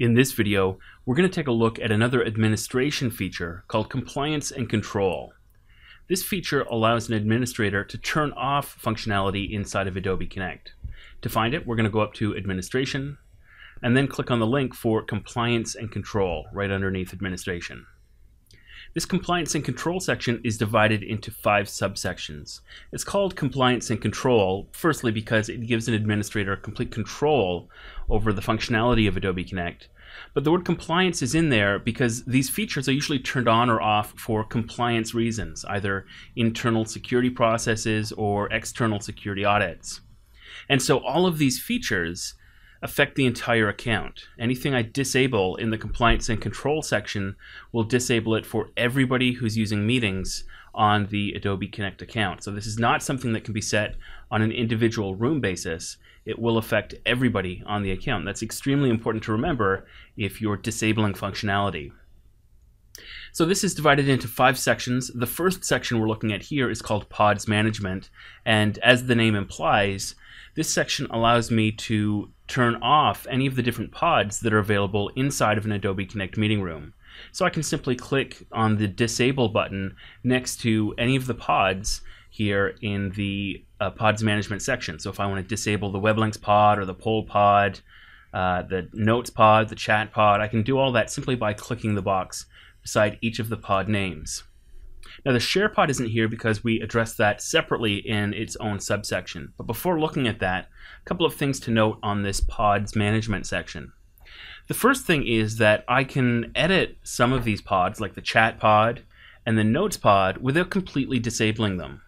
In this video, we're going to take a look at another administration feature called Compliance and Control. This feature allows an administrator to turn off functionality inside of Adobe Connect. To find it, we're going to go up to Administration, and then click on the link for Compliance and Control right underneath Administration. This Compliance and Control section is divided into 5 subsections. It's called Compliance and Control, firstly because it gives an administrator complete control over the functionality of Adobe Connect. But the word compliance is in there because these features are usually turned on or off for compliance reasons, either internal security processes or external security audits. And so all of these features affect the entire account. Anything I disable in the Compliance and Control section will disable it for everybody who's using meetings on the Adobe Connect account. So this is not something that can be set on an individual room basis. It will affect everybody on the account. That's extremely important to remember if you're disabling functionality. So this is divided into 5 sections. The first section we're looking at here is called Pods Management, and as the name implies, this section allows me to turn off any of the different pods that are available inside of an Adobe Connect meeting room. So I can simply click on the Disable button next to any of the pods here in the Pods Management section. So if I want to disable the web links pod or the poll pod, the notes pod, the chat pod, I can do all that simply by clicking the box beside each of the pod names. Now the share pod isn't here because we addressed that separately in its own subsection. But before looking at that, a couple of things to note on this pods management section. The first thing is that I can edit some of these pods, like the chat pod and the notes pod, without completely disabling them.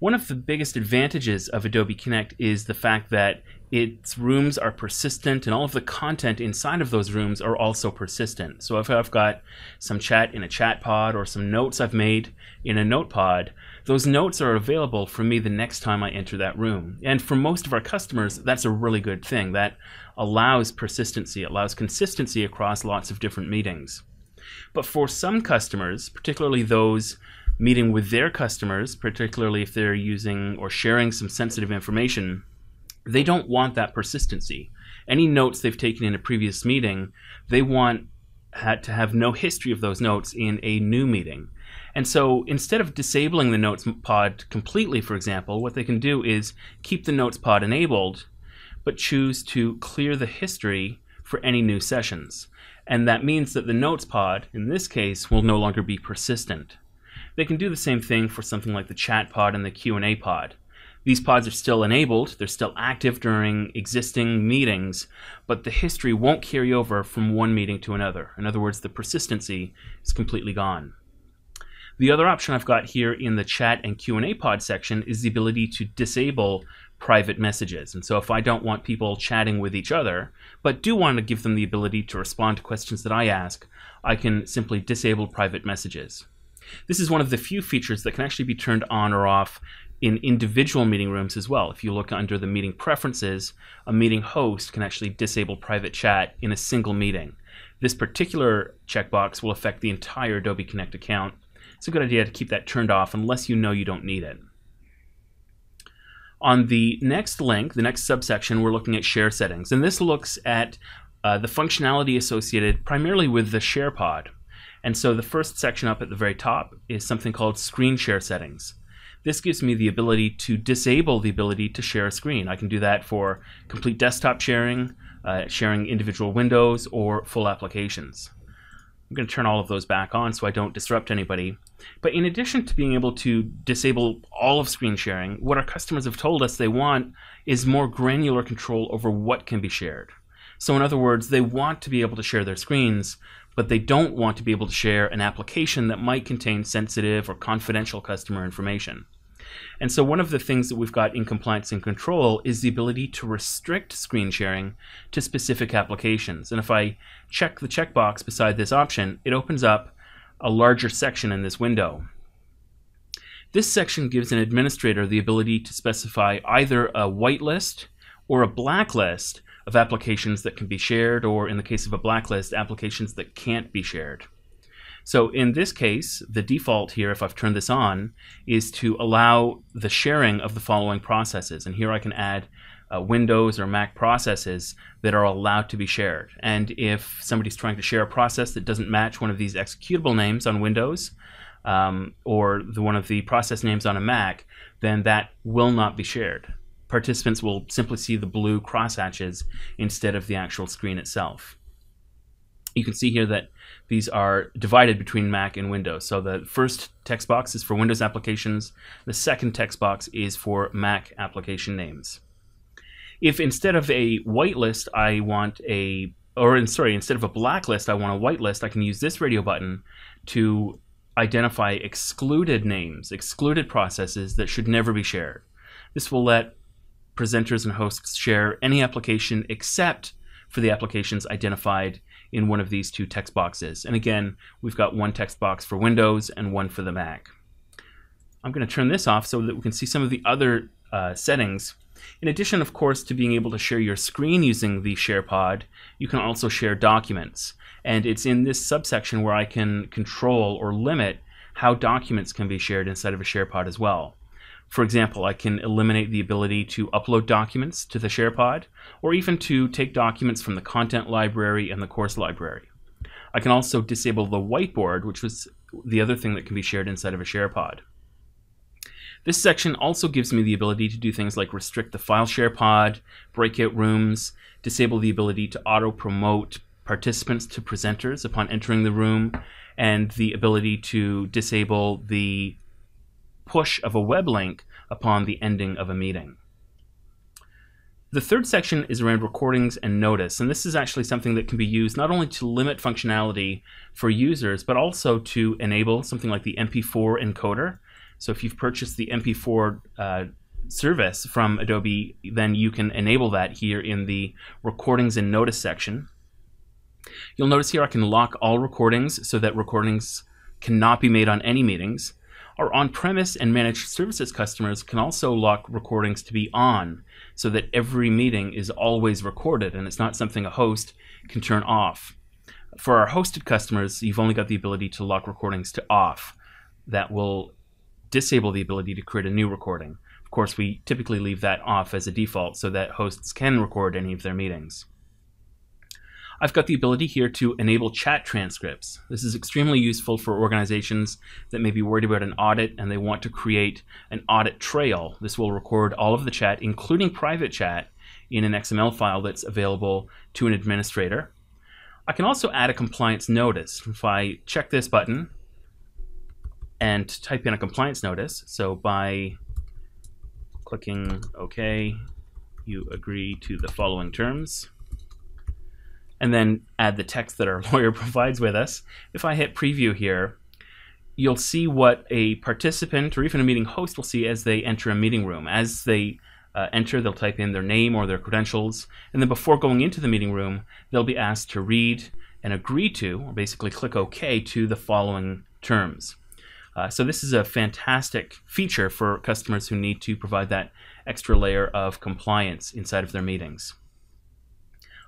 One of the biggest advantages of Adobe Connect is the fact that its rooms are persistent and all of the content inside of those rooms are also persistent. So if I've got some chat in a chat pod or some notes I've made in a note pod, those notes are available for me the next time I enter that room. And for most of our customers, that's a really good thing. That allows persistency, allows consistency across lots of different meetings. But for some customers, particularly those meeting with their customers, particularly if they're using or sharing some sensitive information, they don't want that persistency. Any notes they've taken in a previous meeting, they want to have no history of those notes in a new meeting. And so instead of disabling the notes pod completely, for example, what they can do is keep the notes pod enabled, but choose to clear the history for any new sessions. And that means that the notes pod, in this case, will no longer be persistent. They can do the same thing for something like the chat pod and the Q&A pod. These pods are still enabled, they're still active during existing meetings, but the history won't carry over from one meeting to another. In other words, the persistency is completely gone. The other option I've got here in the chat and Q&A pod section is the ability to disable private messages. And so if I don't want people chatting with each other, but do want to give them the ability to respond to questions that I ask, I can simply disable private messages. This is one of the few features that can actually be turned on or off in individual meeting rooms as well. If you look under the meeting preferences, a meeting host can actually disable private chat in a single meeting. This particular checkbox will affect the entire Adobe Connect account. It's a good idea to keep that turned off unless you know you don't need it. On the next link, the next subsection, we're looking at share settings. And this looks at the functionality associated primarily with the share pod. And so the first section up at the very top is something called Screen Share Settings. This gives me the ability to disable the ability to share a screen. I can do that for complete desktop sharing, sharing individual windows, or full applications. I'm going to turn all of those back on so I don't disrupt anybody. But in addition to being able to disable all of screen sharing, what our customers have told us they want is more granular control over what can be shared. So in other words, they want to be able to share their screens, but they don't want to be able to share an application that might contain sensitive or confidential customer information. And so one of the things that we've got in Compliance and Control is the ability to restrict screen sharing to specific applications. And if I check the checkbox beside this option, it opens up a larger section in this window. This section gives an administrator the ability to specify either a whitelist or a blacklist of applications that can be shared, or in the case of a blacklist, applications that can't be shared. So in this case, the default here, if I've turned this on, is to allow the sharing of the following processes. And here I can add Windows or Mac processes that are allowed to be shared. And if somebody's trying to share a process that doesn't match one of these executable names on Windows or one of the process names on a Mac, then that will not be shared. Participants will simply see the blue crosshatches instead of the actual screen itself. You can see here that these are divided between Mac and Windows. So the first text box is for Windows applications. The second text box is for Mac application names. If instead of a whitelist I want instead of a blacklist I want a whitelist, I can use this radio button to identify excluded names, excluded processes that should never be shared. This will let presenters and hosts share any application except for the applications identified in one of these two text boxes. And again, we've got one text box for Windows and one for the Mac. I'm going to turn this off so that we can see some of the other settings. In addition, of course, to being able to share your screen using the SharePod, you can also share documents. And it's in this subsection where I can control or limit how documents can be shared inside of a SharePod as well. For example, I can eliminate the ability to upload documents to the SharePod, or even to take documents from the content library and the course library. I can also disable the whiteboard, which was the other thing that can be shared inside of a SharePod. This section also gives me the ability to do things like restrict the file share pod, breakout rooms, disable the ability to auto-promote participants to presenters upon entering the room, and the ability to disable the push of a web link upon the ending of a meeting. The third section is around recordings and notice, and this is actually something that can be used not only to limit functionality for users, but also to enable something like the MP4 encoder. So if you've purchased the MP4 service from Adobe, then you can enable that here in the recordings and notice section. You'll notice here I can lock all recordings so that recordings cannot be made on any meetings. Our on-premise and managed services customers can also lock recordings to be on so that every meeting is always recorded and it's not something a host can turn off. For our hosted customers, you've only got the ability to lock recordings to off. That will disable the ability to create a new recording. Of course, we typically leave that off as a default so that hosts can record any of their meetings. I've got the ability here to enable chat transcripts. This is extremely useful for organizations that may be worried about an audit and they want to create an audit trail. This will record all of the chat, including private chat, in an XML file that's available to an administrator. I can also add a compliance notice. If I check this button and type in a compliance notice, so by clicking OK, you agree to the following terms, and then add the text that our lawyer provides with us. If I hit preview here, you'll see what a participant or even a meeting host will see as they enter a meeting room. As they enter, they'll type in their name or their credentials, and then before going into the meeting room, they'll be asked to read and agree to, or basically click OK to the following terms. So this is a fantastic feature for customers who need to provide that extra layer of compliance inside of their meetings.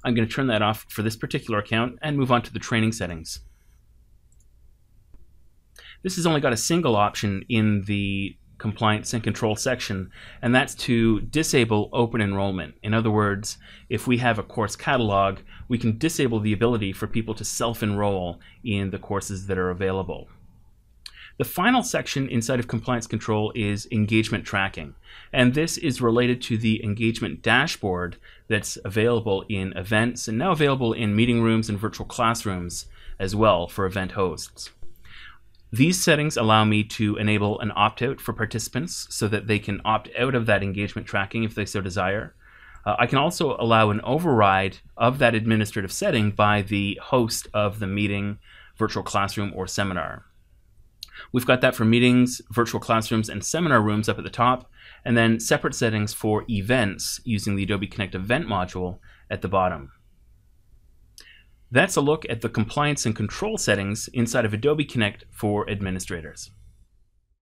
I'm going to turn that off for this particular account and move on to the training settings. This has only got a single option in the compliance and control section, and that's to disable open enrollment. In other words, if we have a course catalog, we can disable the ability for people to self-enroll in the courses that are available. The final section inside of compliance control is engagement tracking, and this is related to the engagement dashboard that's available in events and now available in meeting rooms and virtual classrooms as well for event hosts. These settings allow me to enable an opt-out for participants so that they can opt out of that engagement tracking if they so desire. I can also allow an override of that administrative setting by the host of the meeting, virtual classroom, or seminar. We've got that for meetings, virtual classrooms, and seminar rooms up at the top, and then separate settings for events using the Adobe Connect event module at the bottom. That's a look at the compliance and control settings inside of Adobe Connect for administrators.